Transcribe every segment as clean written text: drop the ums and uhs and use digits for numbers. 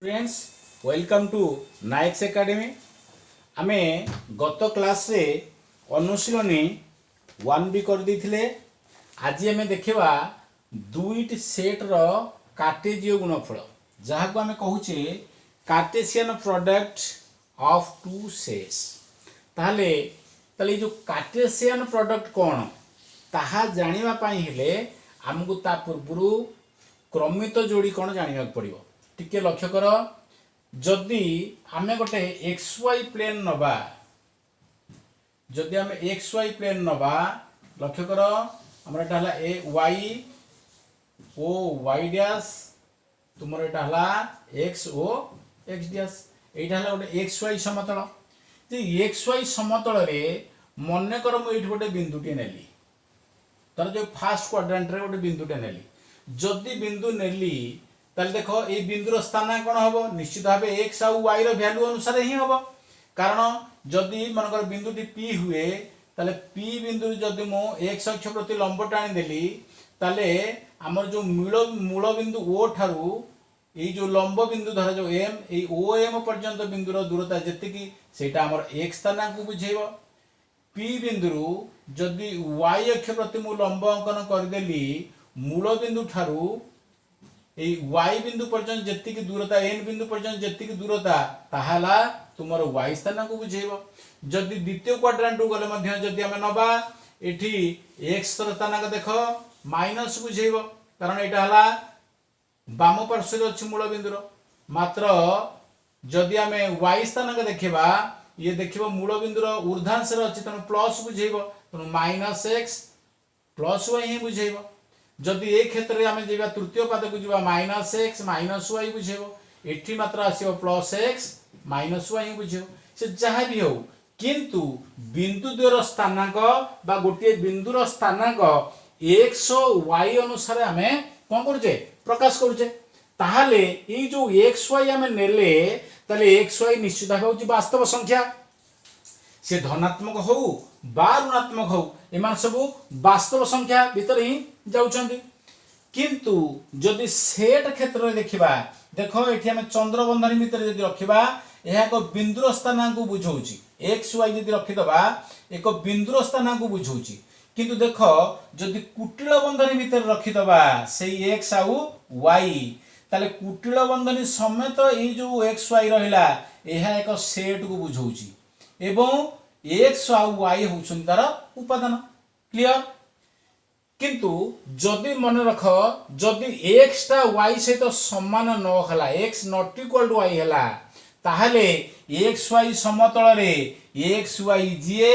Friends welcome to Nayaks academy आमे गत class रे अनुशीलनी 1 कर देथिले। आज आमे देखिबा दुईट सेट रो कार्टेशियन गुणफल जहाँ को आमे कहूचे Cartesian product of two sets. ताहले ताले जो कार्टेशियन प्रोडक्ट कोन ताहा जानिबा पई हेले हमकु ता पूर्वरु क्रमित जोड़ी कोन जानिबा पड़िबो। टिके लक्ष्य कर जदि आमे गोटे एक्स वाई प्लेन नबा जदि आमे एक्स वाई प्लेन नबा लक्ष्य कर हमर एटा हला ए वाई ओ वाई डैश तुमर एटा हला एक्स ओ एक्स डैश एटा हला गोटे एक्स वाई समतल। जे एक्स वाई समतल रे मने कर मु एठी गोटे बिंदुटी नेली तार जो फर्स्ट क्वाड्रेंट रे गोटे बिंदुटी नेली जदि बिंदु नेली ताले देखो ए बिंदुर स्थान कोन हबो निश्चित भाबे x और y रो वैल्यू अनुसार ही हबो। कारण जदि मनकर बिंदुटी p हुए ताले p बिंदु जदि मो x अक्ष प्रति लंब टाणी देली ताले हमर जो मूल बिंदु o ठारू ए जो लंब बिंदु धर जो m ए o m पर्यंत बिंदुर दूरता जेतिकी सेटा हमर x स्थान को बुझेबो। p बिंदुरु जदि y अक्ष प्रति मु लंब अंकन कर देली मूल बिंदु ठारू ए y बिंदु पर्यंत जेतिकी दूरता n बिंदु पर्यंत जेतिकी दूरता ताहाला तुमरो y स्थान को बुझेबो। जदि द्वितीय क्वाड्रेंट गले मध्य जदि हमें नबा एठी x स्थान को देखो माइनस बुझेबो कारण एटा हला बाम पार्श्व रे अछि मूल बिंदुर। मात्र जदि हमें y स्थान को देखिबा ये देखिबो मूल बिंदुर ऊर्ध्वांश रे अछि तनो प्लस बुझेबो तनो माइनस x प्लस y ही बुझेबो। जदि ए क्षेत्र रे हमें जेबा तृतीय पद को जेबा माइनस x माइनस y बुझेबो एठी मात्र आसीबो प्लस x माइनस y ही बुझेबो। से जहा भी हो किंतु बिंदु द्वयर स्थानांक बा गोटे बिंदुर स्थानांक x और y अनुसार हमें कोन करजे प्रकाश करजे। ताहाले ए जो x y हमें नेले ताले x y निश्चित भाबे होची वास्तव संख्या से धनात्मक हो बा ऋणात्मक हो एमान सब वास्तव संख्या भीतर ही जाउछंती। किंतु जदि सेट क्षेत्र रे देखिबा देखो एठी हम चंद्र बंधन भीतर जदि रखिबा एहा को बिंदुर स्थानांक को बुझौची x y जदि रखि दबा एक बिंदुर स्थानांक को बुझौची। किंतु देखो जदि कुटिल बंधन भीतर रखि दबा सेही x आउ y ताले कुटिल बंधन समेत ए जो x y रहिला एहा एक सेट को बुझौची एवं x और y होउछन तार उपादान क्लियर। किंतु जदि मन रख जदि x टा y सहित समान न हला x not equal to y हला ताहले x y समतल रे x y जे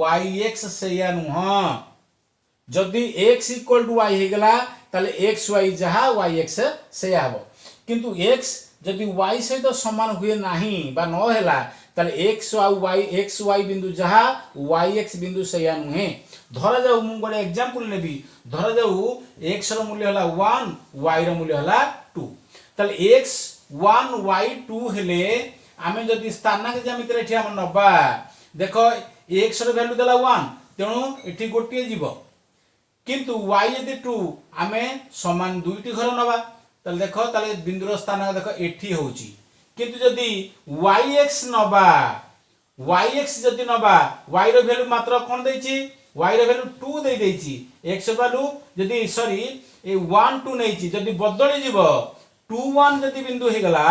y x सेया नुह। जदि x इक्वल टू y हे गला ताले x y जहा y x सेया हबो। किंतु x जदि y सहित समान हुए नाही बा न हला ताले x और y बिंदु जहा y x बिंदु सेया नुहे। धरा जाऊ मु गोटे एग्जांपल लेबी धरा जाऊ x रो मूल्य हला 1 y रो मूल्य हला 2 ताले x 1 y 2 हेले आमे जदि स्थानांक ज्यामिति रे एठी हम नबा देखो x रो वैल्यू देला 1 तेनु एठी गोटिए जीवो किंतु y यदि 2 आमे समान दुईटी घर नबा ताले देखो ताले बिंदुर स्थानांक देखो एठी होउची। किंतु जदि yx नबा yx जदि नबा y रो वैल्यू मात्र कोन दैची y रो वैल्यू 2 दे दैची x वैल्यू जदि सॉरी ए 1 2 नैची जदि बदली जीवो 2 1 जदि बिंदु हे गला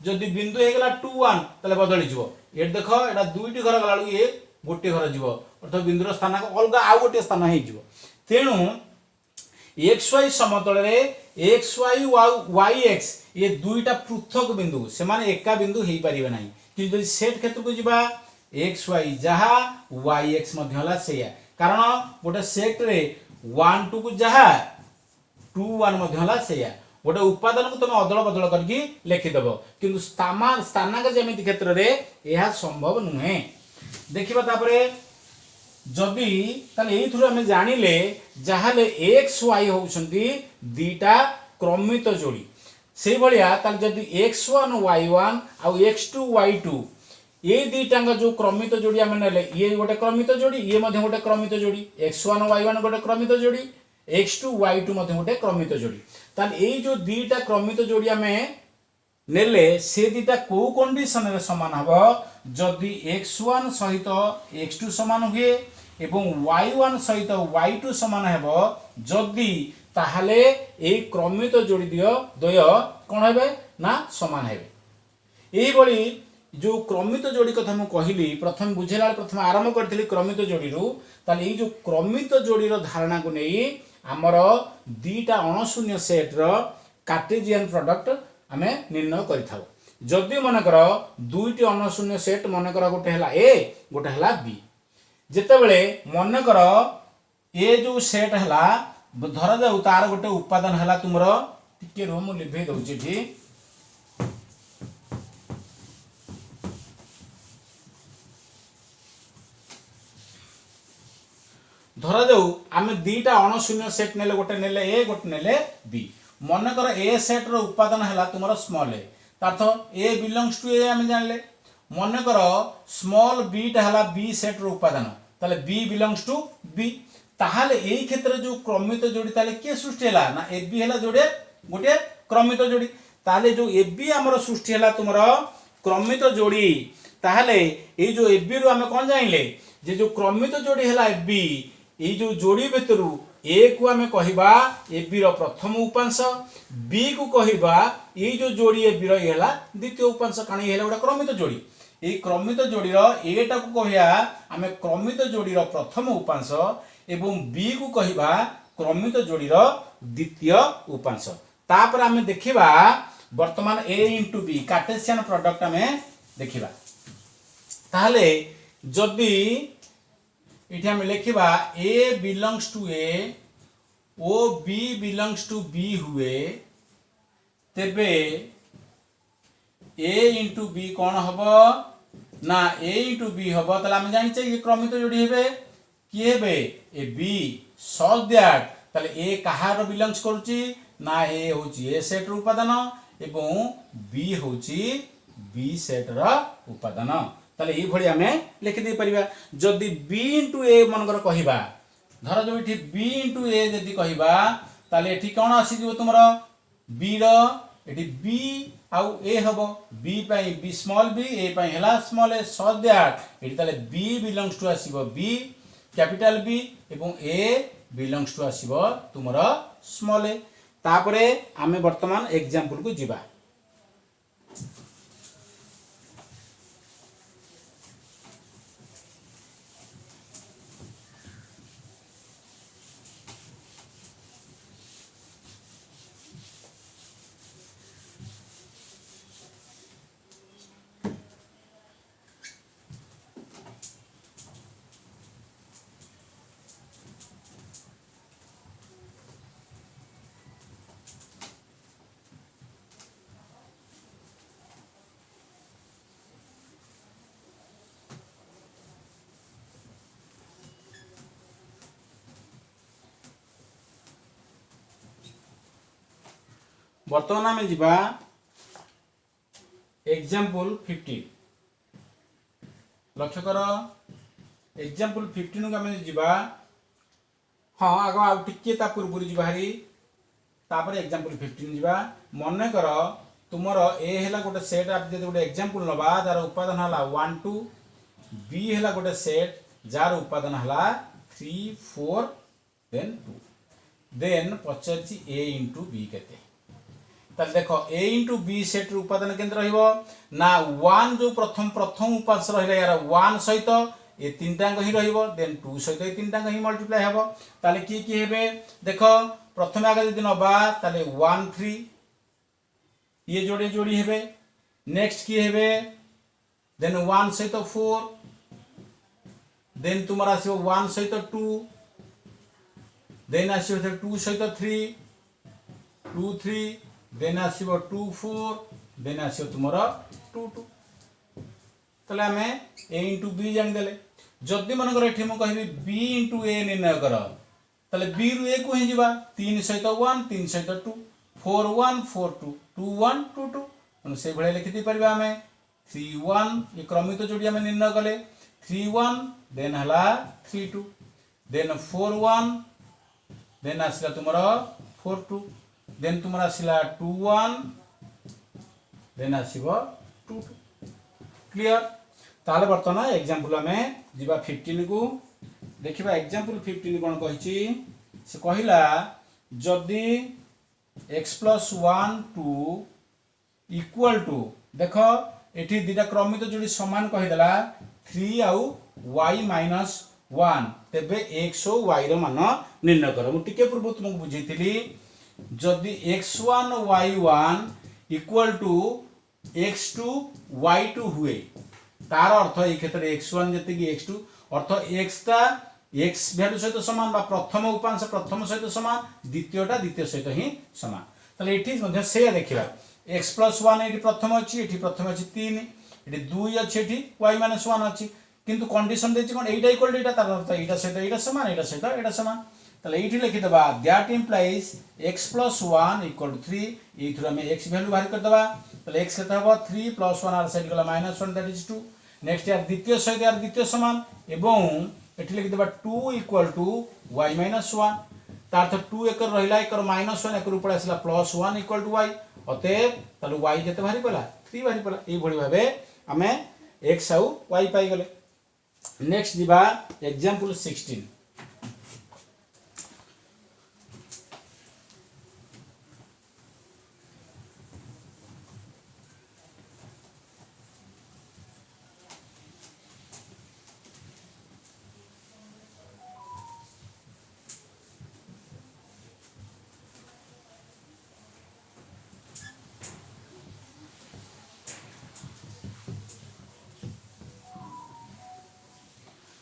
जदि बिंदु हे गला 2 1 तले बदली जीवो ए देखो एटा दुईटी घर गला ए गोटे घर जीवो अर्थात बिंदुर स्थानांक अलगा आ गोटे स्थान हे जीवो। तेनु xy समतल रे xy yx ये दुईटा पृथक बिंदु से माने एका बिंदु हेई परिबे नाही। कि जदि सेट क्षेत्र को जिबा xy जहा yx मध्ये हला सेया कारण गोटे सेट रे 1 2 को जहा 2 1 मध्ये हला सेया गोटे उपादान को तुम अदल बदल करके लिखि दबो। किंतु स्थानांक ज्यामिति क्षेत्र रे एहा संभव नुहे। देखिबा तापरे जदि ताले एई थ्रु हमें जानिले जाहाले x y होउछंती दीटा क्रमित जोड़ी से भलिया ताले जदि x1 y1 आ x2 y2 ये दीटांग जो क्रमित जोड़ी हमें नेले ये गोटे क्रमित जोड़ी ये मध्ये गोटे क्रमित जोड़ी x1 y1 गोटे क्रमित जोड़ी x2 y2 मध्ये गोटे क्रमित जोड़ी ताले एई जो दीटा क्रमित जोड़ी हमें नेले से दीटा को कंडीशन रे समान हबो जदि x1 सहित x2 समान हुए एवं y1 सहित y2 समान हेबो जदि ताहले ए क्रमित जोड़ी दियो द्वय कोन हेबे ना समान हेबे। एही बळी जो क्रमित जोड़ी कथा मु कहली प्रथम बुझेला प्रथम आरंभ करथिली क्रमित जोड़ी रु ताले ए जो क्रमित जोड़ी रो धारणा को नेई हमर दीटा अणशून्य सेट रो कार्टेशियन प्रोडक्ट आमे निर्णय करिथाउ। जदि मनकर दुईटी अणशून्य सेट मनकर गोटे हला ए गोटे हला बी जेतेबेले मनकर ए जो सेट हला धरा जाऊ तार गोटे उपादान हला तुमर टिके रो मु लिभे दउची ठी धरा जाऊ आमे दीटा अणशून्य सेट नेले गोटे नेले ए गोटे नेले बी मनकर ए सेट रो उपादान हला तुमर स्मॉल ए तार्थ ए बिलोंग्स टू ए आमे जानले मनकर स्मॉल बी टा हला बी सेट रो उपादान ताले बी बिलोंग्स टू बी ताहाले एई क्षेत्र जो क्रमित जोड़ी ताले के सृष्टि हला ना ए बी हला जोड़े गोटे क्रमित जोड़ी ताले जो ए बी हमर सृष्टि हला तुमर क्रमित जोड़ी ताहाले ए जो ए बी रो आमे कोन जाइले जे जो क्रमित जोड़ी हला ए बी ए जो जोड़ी भितरु ए को आमे कहिबा ए बी रो प्रथम उपांश बी को कहिबा ए जो जोड़ी ए बी रो हला द्वितीय उपांश काणी हला गोटे क्रमित जोड़ी ए क्रमित जोड़ी रो ए टा को कहिया आमे क्रमित जोड़ी रो प्रथम उपांश एवं बी को कहिबा क्रमित जोड़ी रो द्वितीय उपांश तापर आमे देखिबा वर्तमान A into B Cartesian product आमे देखिबा ताहले जदि इठी हम लिखिबा ए बिलोंग्स टू ए ओ बी बिलोंग्स टू बी हुए तेबे ए इंटू बी कौन हबो ना ए इंटू बी हबो ताले हम जानि छै क्रमित जोड़ी हेबे कि हेबे ए बी सो दैट ताले ए कहार बिलोंग्स करूची ना ए होची ए सेट रो उपादान एवं बी होची बी सेट रो उपादान ताले ए भली हमें लिखि दे परिबा जदी b * a मनकर कहिबा धर जो इठी b * a जदी कहिबा ताले एठी कोन आसी जो तुमरो b रो एठी b आउ a हबो b पई b स्मॉल b a पई हला स्मॉल a सो दैट एठी ताले b बिलोंग्स टू आसीबो b कैपिटल B एवं a बिलोंग्स टू आसीबो तुमरो स्मॉल a तापरे आमे वर्तमान एग्जांपल को जिबा। वर्तमान आमे जिबा एग्जांपल 15 लक्ष्य कर एग्जांपल 15 को आमे जिबा हां आगो आ टिके ता पूर्व जिबा हरी तापर एग्जांपल 15 जिबा मन कर तुमरो ए हैला गोटे सेट आप जे गोटे एग्जांपल नबा जार उपादान हला 1 2 बी हैला गोटे सेट जार उपादान हला 3 4 देन 2 देन पचरची a * b केते ताले देखो a * b सेट रो उपादान केंद्र रहिबो ना 1 जो प्रथम उपांश रहिला यार 1 सहित ए तीनटा ही रहिबो देन 2 सहित ए तीनटा ही मल्टीप्लाई हेबो ताले की हेबे देखो प्रथम आगे जदि नबा ताले 1 3 ये जोड़ी जोड़ी हेबे नेक्स्ट की हेबे देन 1 सहित 4 देन तुमरा आसीबो 1 सहित 2 देन आसीबो 2 सहित 3 2 3 देन आसीबो 2 4 देन आसीबो तुमरा 2 2 तले हमें a * b जानि देले जदि मन कर एठी म कहबी b * a निर्णय कर तले b रु a को हे जिबा 3 सहित 1 3 सहित 2 4 1 4 2 2 1 2 2 हम से भळे लिखि दी परबा हमें 3 1 ये क्रमित जोड़ी हमें निर्णय कले 3 1 देन हला 3 2 देन 4 1 देन आसला तुमरा 4 2 देन तुमरा आसला 2 1 देन आसीबो 2 क्लियर। ताले बर्तमान एग्जांपल हमें जीवा 15 को देखिबा। एग्जांपल 15 कोन कहिची से कहिला जदी x + 1 2 इक्वल टू देखो एठी दिटा क्रमित जोड़ी समान कहिदला 3 आउ y - 1 तेबे x और y रो मान निर्णय करो। मु टिके पूर्व तुमको बुझेतिली जदी x1 y1 equal to x2 y2 हुए तार अर्थ ए क्षेत्र में x1 जति कि x2 अर्थ x ता x वैल्यू सहित समान बा प्रथम उपांश प्रथम सहित समान द्वितीयटा द्वितीय सहित ही समान। ताले एठी मध्ये से देखिबा x + 1 एठी प्रथम अछि एठी प्रथम अछि 3 एठी 2 अछि एठी y - 1 अछि किंतु कंडीशन देछि कोन एटा इक्वल टू एटा तार अर्थ एटा सहित एटा समान एटा सहित एटा समान। ताले एठी लिखि दबा दैट इंप्लाइज x + 1 = 3 एथुरा में x वैल्यू बाहर कर दबा। ताले x केता हो 3 + 1 आर साइड गला -1 दैट इज 2 नेक्स्ट यार द्वितीय सहित यार द्वितीय समान एवं एठी लिखि दबा 2 = y - 1 तार अर्थ 2 एकर रहिला एकर -1 एकर ऊपर आसला +1 = y अतएव ताले y केते बाहर पला 3 बाहर पला। ए भली भाबे हमें x आउ y पाई गले। नेक्स्ट दिबा एग्जांपल 16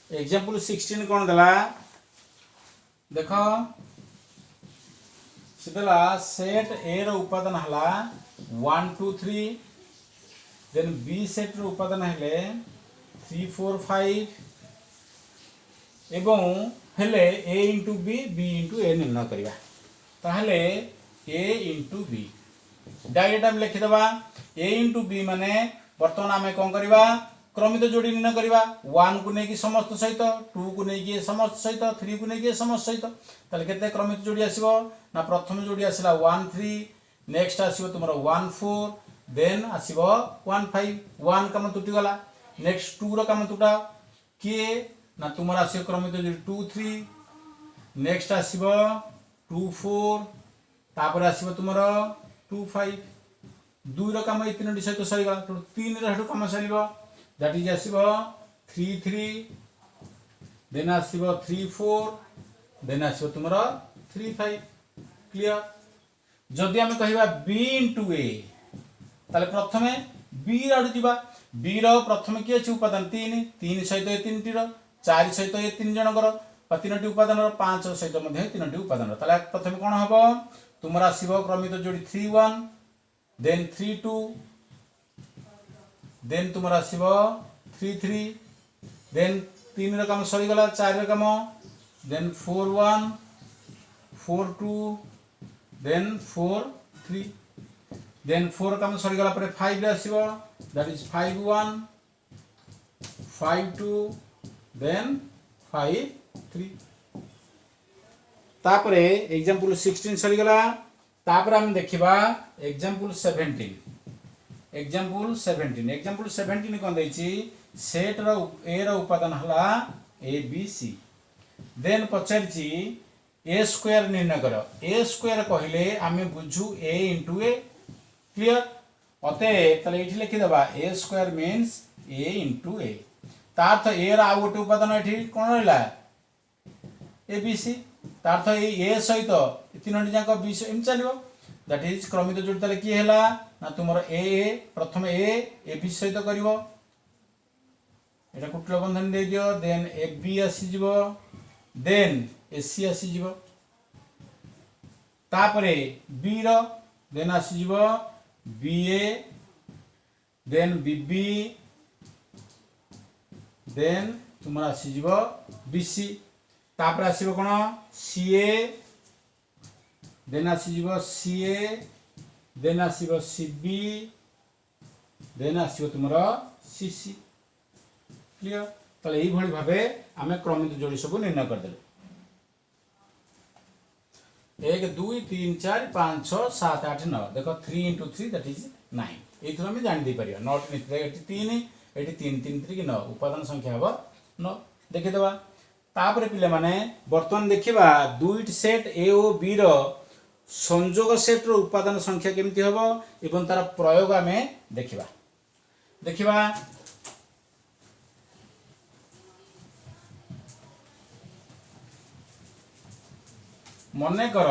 एग्जांपल 16 कोन दला देखो सिदला सेट ए रो उपादान हला 1 2 3 देन बी सेट रो उपादान हेले 3 4 5 एवं हेले a * b b * a निर्णय करिवा। ताहले a * b डायरेक्ट हम लिखि दबा a * b माने वर्तमान हमें कोन करिवा क्रमित जोड़ी निर्णय करिवा 1 को नेकी समस्त सहित 2 को नेकी समस्त सहित 3 को नेकी समस्त सहित ताले केते क्रमित जोड़ी आसीबो ना प्रथम जोड़ी आसीला 1 3 नेक्स्ट आसीबो तुमरो 1 4 देन आसीबो 1 5 1 काम टूटी गला नेक्स्ट 2 रो काम टूटा के ना तुमरो आसीबो क्रमित जोड़ी 2 3 नेक्स्ट आसीबो 2 4 तापर आसीबो तुमरो 2 5 2 रो काम ए तीनटी सहित सरी गला तो 3 रो हेतु काम सरीबो that is आसीबो 3 3 देन आसीबो 3 4 देन आसीबो तुमरो 3 5 क्लियर। जदि हम कहिबा b * a ताले प्रथमे b आडू दिबा b रो प्रथमे की अछि उपादान 3 3 सहित ए तीनटी रो 4 सहित ए तीन जनकर बा तीनटी उपादान रो 5 सहित मध्ये तीनटी उपादान रो ताले प्रथमे कोन हबो तुमरा आसीबो क्रमित जोड़ी 3 1 देन 3 2 देन तुमरा आसीबो 3 3 देन 3 रो काम सरी गला 4 रो काम देन 4 1 4 2 देन 4 3 देन 4 काम सरी गला पर 5 रे आसीबो दैट इज 5 1 5 2 देन 5 3 तापरे एग्जांपल 16 सरी गला। तापर हम देखिबा एग्जांपल 17 एग्जांपल 17 कोन दैछि सेट रो ए रो उपादान हला a b c देन पछरछि a² निर्णय करो a² कहिले आमे बुझू a * a क्लियर अते तले एठी लिखि दबा a² means a * a तार्थ a रा आ गोटे उपादान एठी कोन रहला a b c तार्थ A a सहित तीनटी जाक b इन चलिबो दैट इज क्रमित जोड़ी तले की हैला ना तुमरो a प्रथम a b सहित करिवो एटा कुटल बंधन दे दियो देन ab आसी जिवो देन ac आसी जिवो तापरे b रो देन आसी जिवो ba देन bb देन तुमरा आसी जिवो bc तापर आसीबो कोन ca देन आसीबो ca देन आसीबो cb देन आसीबो तुमरो cc क्लियर। तले एही भली भाबे हमें क्रमित जोड़ी सब निर्णय कर देले। 1 2 3 4 5 6 7 8 9 देख 3 × 3 दैट इज 9 ये आम जानी पार नट तीन ये 3 3 3 9 उपादान संख्या हम 9 देखीदे तापर पिले माने बर्तमान देखिबा दुईट सेट ए और बी रो संयोग सेट रो उपादान संख्या केमती हबो एवं तार प्रयोग आमे देखिबा देखिबा मने कर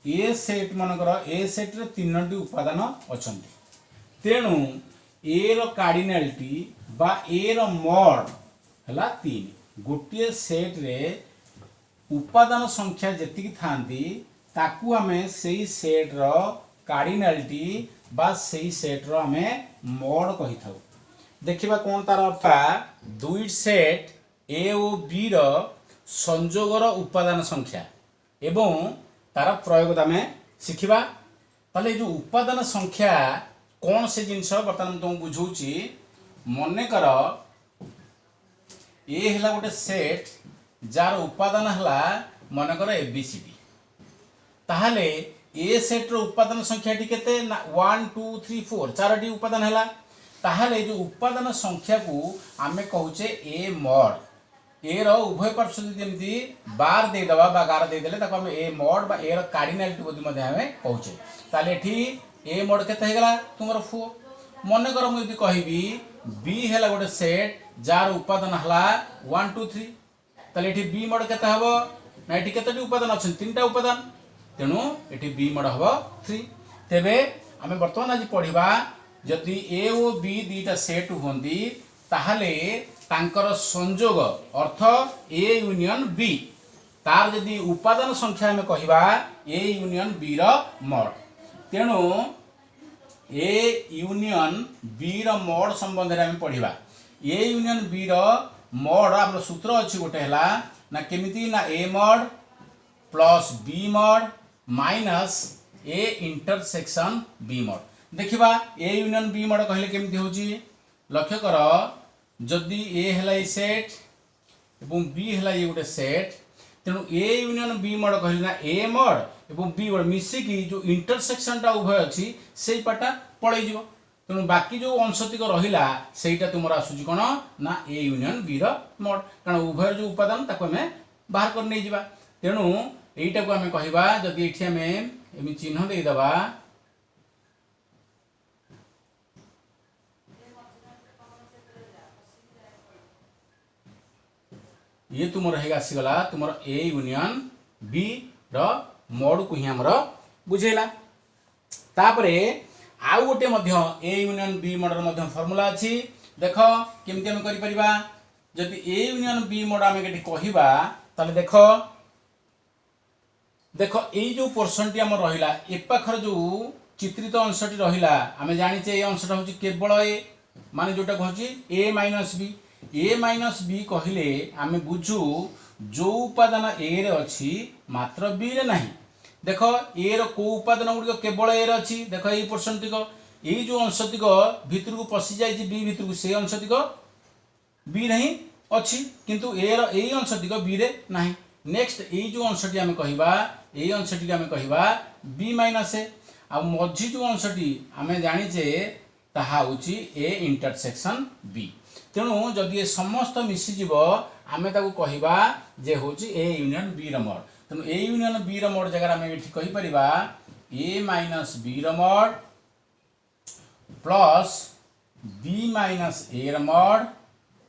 ए सेट मनकर ए सेट रे तीनोटी उपादान अछंती तेणु ए रो कार्डिनालिटी बा ए रो मॉड हला 3 गोटे सेट रे उपादान संख्या जेतिकी थांती ताकू आमे सेही सेट रो कार्डिनालिटी बा सेही सेट रो आमे मॉड कहि थाउ देखिबा कोन तार अर्थ दुई सेट ए और बी रो संयोगर उपादान संख्या एवं तार प्रयोग आम शिखा ताले जो उपादान संख्या कौन से जिनस बर्तमान तुम बुझाऊँगी मन कर ए है गोटे सेट जार उपादान है मनकर एबीसीडी ताहले ए सेट रो उपादान संख्या केते 1 2 3 4 चारोटी उपादान है ताहले जो उपादान संख्या को आमे कहूचे ए मॉड ए रो उभय पार्श्व जमी बार देदेबा बा गार देदेले ताको हम ए मॉड बा ए रो कार्डिनालिटी बोली मध्ये हमें कहूचे ताले एठी ए मॉड केते हे गला तुमर फो मन कर मु यदि कहबी बी हैला गोटे सेट जार उपादान हला 1 2 3 ताले एठी बी मॉड केते हबो ना एठी केतेटी उपादान अछन तीनटा उपादान तेनु एठी बी मॉड हबो 3 तेबे हमें वर्तमान आज पढिबा जदि ए और बी दीटा सेट होंदी ताहले तांकर संयोग अर्थ ए यूनियन बी तार यदि उपादान संख्या में कहवा ए यूनियन बी रो मॉड तेणु ए यूनियन बी रो मॉड संबंध में पढ़िबा ए यूनियन बी रो मॉड आम सूत्र अच्छी गोटे है ना केमिति ना A mod plus B mod minus A intersection B mod देखिबा ए यूनियन बी मॉड कहले केमिति होची लक्ष्य कर जदि ए है सेट एवं बी है ये गोटे सेट तेणु ए यूनियन बी मॉड कहना ए मॉड एवं बी मॉड मिसिकी जो इंटरसेक्शन टा उभय अच्छी से पाटा पलि जीव तेणु बाकी जो अंशतिक रहिला सेटा तुमर आसुची कोन ना ए यूनियन बी रो मॉड कारण उभय जो उपादान ताको हमें बाहर कर नै जीवा तेणु एटा को हमें कहबा जदि एठी हमें एमि चिन्ह दे दबा ये तुम रहेगा आसीगला तुम ए यूनियन बी रो मॉड को ही हमर बुझेला तापरे आउ गोटे मध्य ए यूनियन बी मॉड रो मध्य फार्मूला अछि देखो केमति हम करि परिबा जदि ए यूनियन बी मॉड हम केटी कहिबा ताले देखो देखो ए जो पोर्शन टी हम रहिला ए पाखर जो चित्रित अंशटी रहिला हमें जानि छे ए अंशटा होची केवल ए माने जोटा कहछि ए माइनस बी ए माइनस बी कहले आमे बुझू जो उपादान ए रे अछि मात्र बी रे नाही देखो ए रो को उपादान गुडी केवल ए रे अछि देखो ए पोर्शन टिक ए जो अंशतिक भीतर को पसि जाय छि बी भीतर को से अंशतिक बी नहीं अछि किंतु ए रो ए अंशतिक बी रे नाही नेक्स्ट ए जो अंशटी आमे कहिबा ए अंशटी के आमे कहिबा बी माइनस ए आ मझी जो अंशटी आमे जानि जे ताहा होछि ए इंटरसेक्शन बी तेणु जदि ये समस्त मिसीजीव आम कहवा जे हूँ ए यूनियन बी रमोड तेणु ए यूनियन बी रमोड जगह आम ये कहीपर ए माइनस बी रमोड प्लस बी माइनस ए रमोड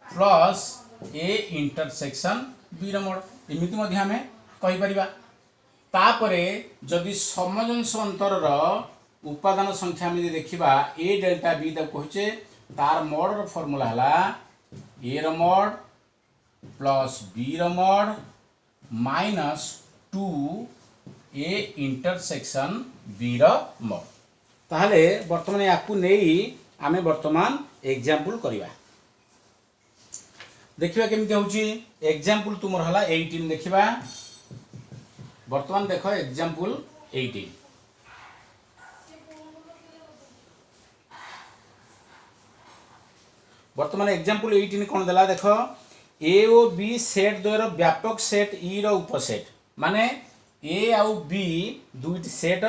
प्लस ए इंटरसेक्शन बी रमोड एमती आम कहीपर तापरे जदि समजंश अंतर उपादान संख्या में देखा ए डेल्टा बी तक कहे तार मॉड रो फार्मूला हला ए रो मॉड प्लस बी रो mod minus 2 A intersection B रो मॉड ताहले वर्तमान याकू नेई आमे वर्तमान एग्जांपल करिवा देखिबा केमति होची एग्जांपल तुमर हला 18 देखिबा वर्तमान देखो एग्जांपल 18 वर्तमान एग्जांपल 18 कौन देला देखो ए ओ बी सेट द्वयर व्यापक सेट ई रो उपसेट माने ए आउ बी दुईटी सेट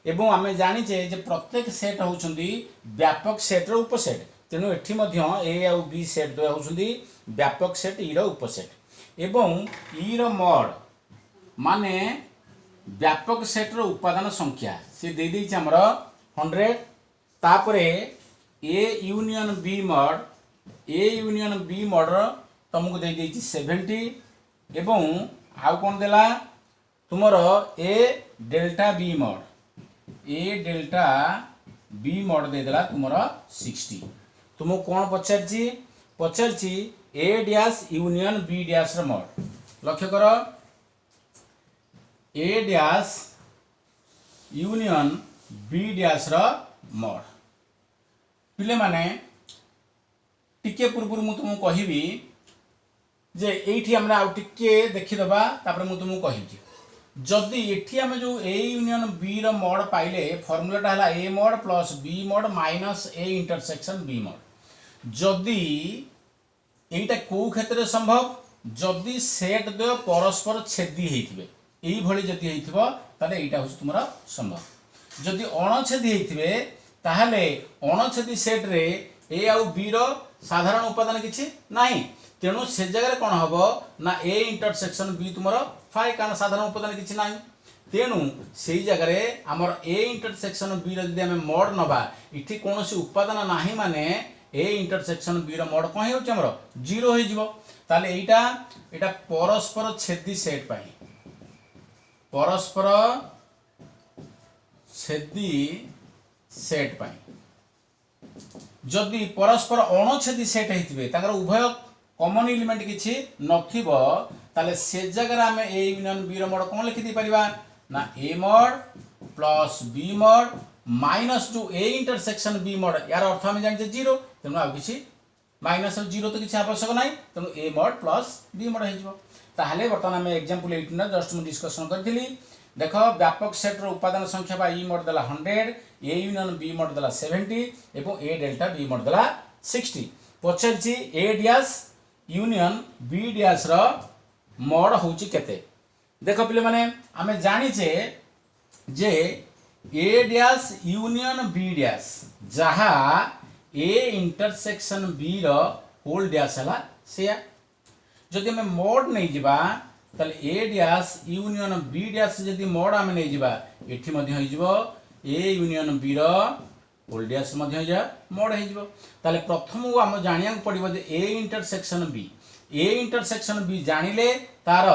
एवं आम जाचे जे प्रत्येक सेट होउछंदी व्यापक सेट रो उपसेट तेणु एठी मध्य ए आउ बी सेट द्वय होउछंदी व्यापक सेट ई रो उपसेट एवं ई रो मॉड माने व्यापक सेट रो उपादान संख्या से दे दी हमर 100 तापरे ए यूनियन बी मॉड तुमको दे दी 70 एवं आउ कौन देला तुमर ए डेल्टा बी मॉड दे देला तुमर 60 तुमको कौन पचारची ए डैश यूनियन बी डैश रो मॉड लक्ष्य कर ए डैश यूनियन बी डैश रो मॉड पिले माने टिके पूर्व मु तुमको कहबी जे एठी हमरा आउ टिके देखि दबा तापर मु तुमको कहिछि जदि एठी हम जो ए यूनियन बी रो मॉड पाइले फार्मूलाटा हला A mod plus B mod minus A intersection B mod जदि एटा को क्षेत्र संभव जदि सेट दो परस्पर छेदी हेथिबे एई भली जदि हेथिबो ताले एटा होस तुमरा संभव जदि अणछेदी हेथिबे ताहले अणछेदी सेट रे ए आउ बी रो साधारण उपादान किछि नाही तेणु से जगह कौन हम ना ए इंटरसेक्शन बी तुम फाइ कारण साधारण उपादान किसी ना तेणु से जगह आमर ए इंटरसेक्शन बी रही मॉड नवा इठी कौन उपादान ना माने ए इंटरसेक्शन बी मॉड कौन होमर 0 हो ताले एटा परस्पर छेदी सेट पाई परस्पर छेदी सेट पाई जदि परस्पर अणछेदी सेट होते उभय कॉमन एलिमेंट किछि नथिबो ताले से जगह आम ए यूनियन बी रो मॉड कौन लिखि दी परिबा ना A mod plus B mod minus जो ए इंटरसेक्शन बी मॉड यार अर्थ हम जानि 0 तेनु आ किछि माइनस 0 तो किछि आवश्यक नाही तेनु ए मॉड प्लस बी मॉड हे जिवो ताहले वर्तमान हम एग्जांपल 18 जस्ट मु डिस्कशन करथिली देखो व्यापक सेट रो उपादान संख्या बा ई मॉड देला 100 ए यूनियन बी मॉड देला 70 एवं ए डेल्टा बी मॉड देला 60 पछरची A dash union B dash रो मॉड होची केते देखो पिले माने आमे जानिचे जे A dash union B dash जहा ए इंटरसेक्शन बी रो होल डैश हला सेया जदि हमें मॉड नहीं जिबा ताले A dash union B dash जदि मॉड आमे नहीं जिबा एठी मध्ये होई जिवो ए यूनियन बी रो होल डैश मध्ये होई जा मॉड होई जिवो ताले प्रथम हम जानिया पड़िबो जे ए इंटरसेक्शन बी जानिले तार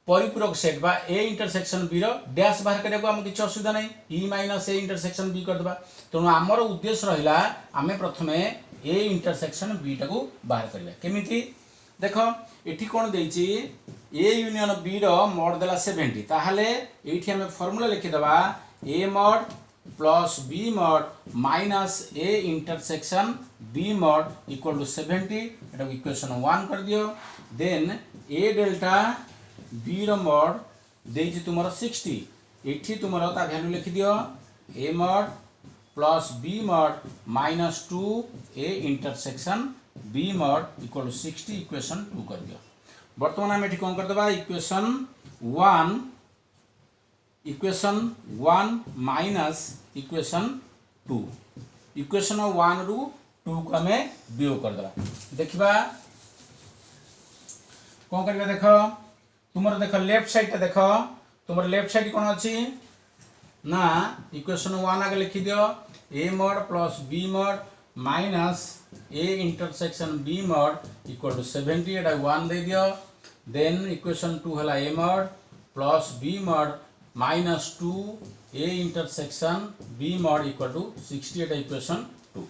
परिपूरक सेट बा ए इंटरसेक्शन बी रो डैश बाहर करिया को हम किछ असुविधा नै ई माइनस ए इंटरसेक्शन बी कर दबा तनो हमर उद्देश्य रहिला आमे प्रथमे ए इंटरसेक्शन बी टाको बाहर करिया केमिति देखो एठी कोन देछि ए यूनियन बी रो मॉड देला 70 ताहाले एठी हमें फार्मूला लिखि दबा A mod plus B mod minus A intersection B mod equal to 70 एटा इक्वेशन 1 कर दियो देन ए डेल्टा बी रो मॉड देछि तुमरो 60 एठी तुमरो ता वैल्यू लिखि दियो A mod plus B mod minus 2 A intersection B mod equal to 60 equation 2 कर दियो वर्तमान हम एठी कोन कर दबा इक्वेशन 1 माइनस इक्वेशन 2 इक्वेशन 1 रु 2 को हमें वियोग कर दबा देखिबा कोन करबा देखो तुमर देखो लेफ्ट साइड देखो तुमर लेफ्ट साइड कोन अछि ना इक्वेशन 1 आगे लिखि दियो A mod plus B mod minus A intersection B mod equal to 70 एटा 1 दे दियो देन इक्वेशन 2 हला A mod plus B mod minus 2 A intersection B mod equal to 60 एटा इक्वेशन 2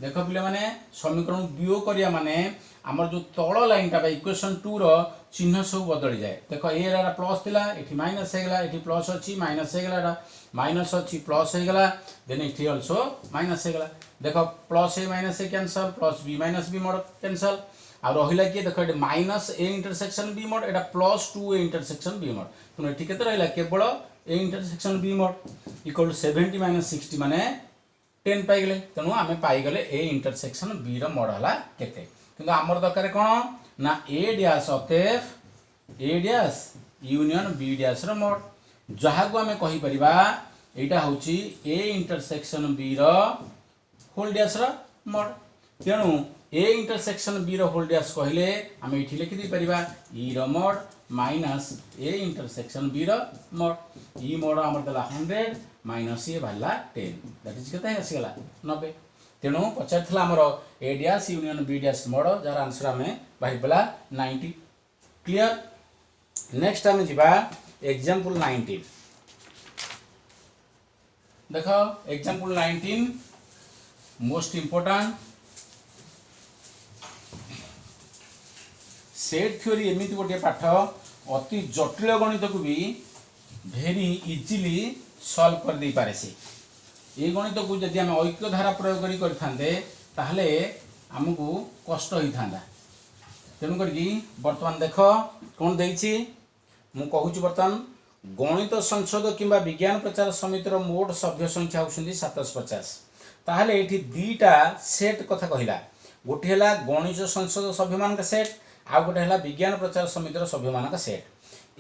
देखो पिले माने समीकरण वियोग करिया माने हमर जो तळ लाइनटा बा इक्वेशन 2 रो चिन्ह सब बदली जाए देखो ए रा प्लस थिला एठी माइनस हे गेला एठी प्लस अछि माइनस हे गेला माइनस अछि प्लस हे गेला देन एठी आल्सो माइनस हे गेला देखो plus A minus A cancel plus B minus B mod cancel आ रहिला कि देखो एटा minus A intersection B mod एटा plus 2 A intersection B mod तुम एठी केते रहिला केवल A intersection B mod equal to 70 minus 60 माने 10 पाई गेले तनु आमे पाई गेले ए इंटरसेक्शन बी रो मॉड हला केते किंतु हमर दरकार कोन ना ए डैश अतएव A dash union B dash रो मोड जहाँ को आम कहीपर यहाँ हूँ ए इंटरसेक्शन बी रोल डैश रो मोड तेणु ए इंटरसेक्शन बी रोल डैश कहले आम ये लिखिदी पारिबा ई रो mod minus A intersection B रो मोड ई मोड आमर देला 100 माइनस ए बाहला 10 दैट इज केते आसीगला 90 तेणु पचार आमर A dash union B dash mod जार आंसर आम बाहर पड़ा 90 क्लियर। नेक्स्ट आम जा एग्जांपल 19 देख example 19 most important set theory एमती गोटे पाठ अति जटिल गणित को भी भेरी इजिली सॉल्व कर दे पारे से ये गणित को जदि आम ऐक्य धारा प्रयोग करते आमको कष्ट होता तेणुक बर्तमान देख कौन देछि मु कहूँ बर्तमान गणित संसद किंबा विज्ञान प्रचार समितिर मोट सभ्य संख्या होउछन्ती 750 ताहले एठी दीटा सेट कथा कहला गोटे हला गणित संसद सभ्य मान का सेट आ गोटे हला विज्ञान प्रचार समितिर सभ्य मान का सेट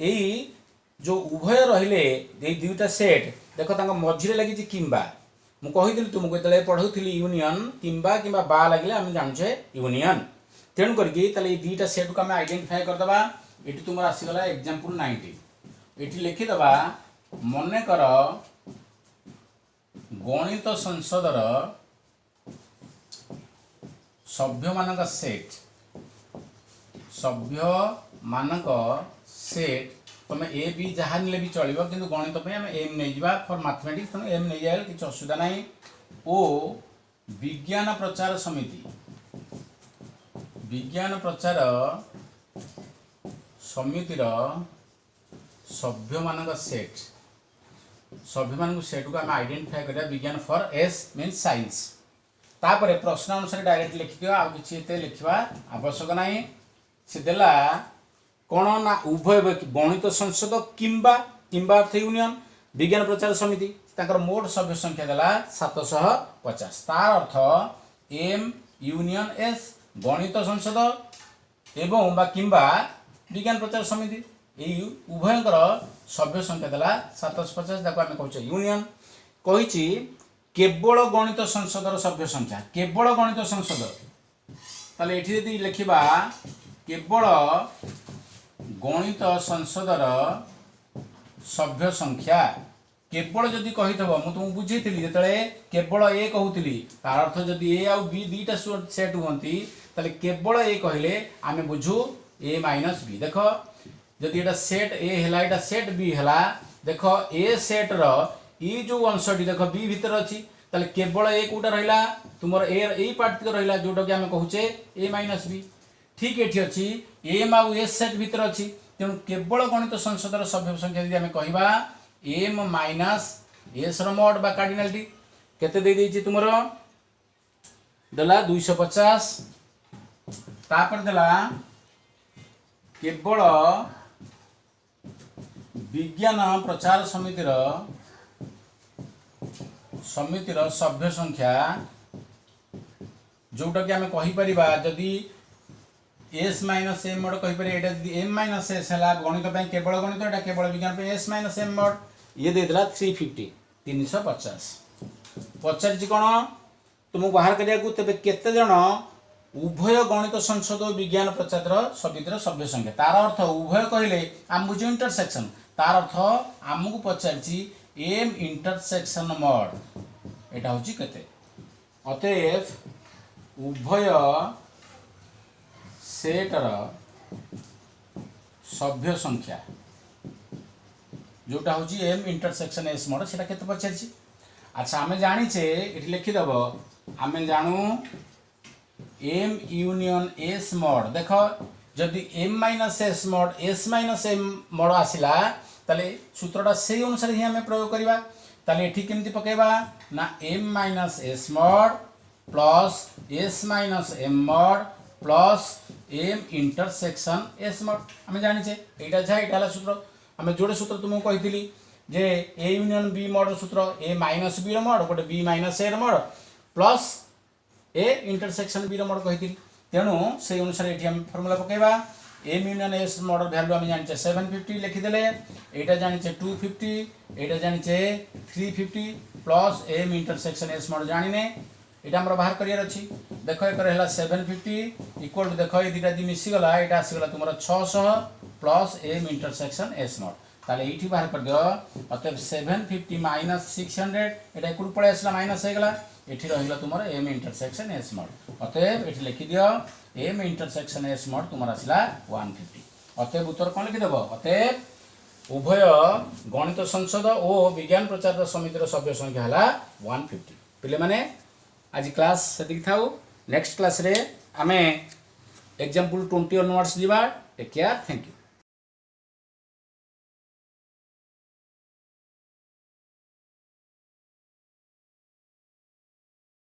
एई जो उभय रहिले ए दुईटा सेट देख तांका मझिरे लागि किंबा मु कहिदिली तुमको जेतले पढौथिली यूनियन किंबा किंबा बा लागले हम जानछे यूनियन तेणु करके ताले ए दुईटा सेट को हम आइडेंटिफाई करदबा एठी तुमर आसीगला एग्जांपल 19 एठी लिखि दबा मने कर गणित संसदर सभ्य मानक सेट तुम ए बी जहाँ ने भी चलो कि गणित आम एम नहीं जा फॉर मैथमेटिक्स तेणु एम नहीं जाए किसी असुविधा ना ओ विज्ञान प्रचार समितिर सभ्य मानक सेट को आम आइडेंटिफाई करा विज्ञान फॉर एस मीन साइंस तापर प्रश्न अनुसार डायरेक्ट लिखिदियो आ किसी लिखा आवश्यक ना से देला कौन ना उभय गणित संसद किंबा किंबा अर्थ यूनियन विज्ञान प्रचार समिति ताकर मोट सभ्य संख्या देला 750 तार अर्थ एम यूनियन एस गणित संसद एवं बा किंबा विज्ञान प्रचार समिति यही उभयंकर सभ्य संख्या देला 750 ताको आमे कहूचे यूनियन कहिछि केवल गणित संसदर सभ्य संख्या केवल गणित संसद ताले एठी यदि लिखिबा केवल गणित संसदर सभ्य संख्या केवल जदि कहिथबो मु तुम बुझेइथिली जेतले केवल ए कहूतिली तार अर्थ जदि ए आ बी दुईटा सेट हुंती ताले केवल ए कहले आमे बुझू ए माइनस बी देख जदि एटा सेट ए हैला एटा सेट बी हैला देख ए सेट रो ई जो अंशटी देख बी भीतर अछि ताले केवल ए कोटा रहिला तुमर ए एई पार्ट तक रहिला जोटा कि आमे कहूचे ए माइनस बी ठीक एठी अछि एम आउ एस सेट भीतर अछि तेणु केवल गणित संसदर सभ्य संख्या यदि आमे कहिबा एम माइनस एस रो मोड बा कार्डिनलिटी केते दे देछि तुमरो देला 250 तापर देला केवल विज्ञान प्रचार समितिर सभ्य संख्या जोटा कि आमे कहि परिबा जदि एस माइनस एम मोड कहीपर एटा एम माइनस एस है गणित केवल गणित एटा केवल विज्ञान एस माइनस एम मोड ये देदेला 350 पचार कौन तुमको बाहर करिया तेरे केते जन उभय गणित संसद और विज्ञान प्रचार समितिर सभ्य संख्या तार अर्थ उभय कहले आम बुझ इंटरसेक्शन तार अर्थ आमको पचार एम इंटरसेक्शन मोड एटा हूँ केते अतएव उभय सेटर सभ्य संख्या जोटा हूँ एम इंटरसेक्शन एस मोड से केते पचारि अच्छा आम जाचे ये लिखिदेव आम जानू एम यूनियन एस मोड देख जदि M minus S mod S minus M mod आसला ताले सूत्रटा से अनुसार ही आम प्रयोग करवा ताले एठी केमती पकेबा ना M minus S mod plus S minus M mod plus M intersection S mod आम जाचे यहाँ जाए सूत्र आम जोड़े सूत्र तुमको कही जे ए यूनियन बी मोड सूत्र ए माइनस बी मोड गोटे B minus A mod plus A intersection B mod कही तेणु से अनुसार ये फर्मुला पकेबा M union S model value आम जाने 750 लिखिदेले एटा जाने 250 एटा जाने 350 प्लस एम इंटरसेक्शन एस मॉडल जाने यहाँ आम बाहर करार अच्छी देख एक 750 इक्वल टू देख ये दुटा जी मिसीगला यहाँ आसीगला तुम 600 plus M intersection S not ताले ये बाहर कर दियो अतएव 750 माइनस 600 यहाँ एक पड़े आसला माइनस होगा ये रहा तुम एम इंटरसेक्शन एस मॉड अतएव ये लिखि दियो एम इंटरसेक्शन एस मॉड तुम आसला 150 अतएव उत्तर कौन लिखिदेव अतएव उभय गणित संसद और विज्ञान प्रचार समितिर सभ्य संख्या है 150 पिले माने आज क्लास से था नेक्स्ट क्लास रे आमे एग्जांपल 20 ऑनवर्ड्स जीवा टेक केयर थैंक यू।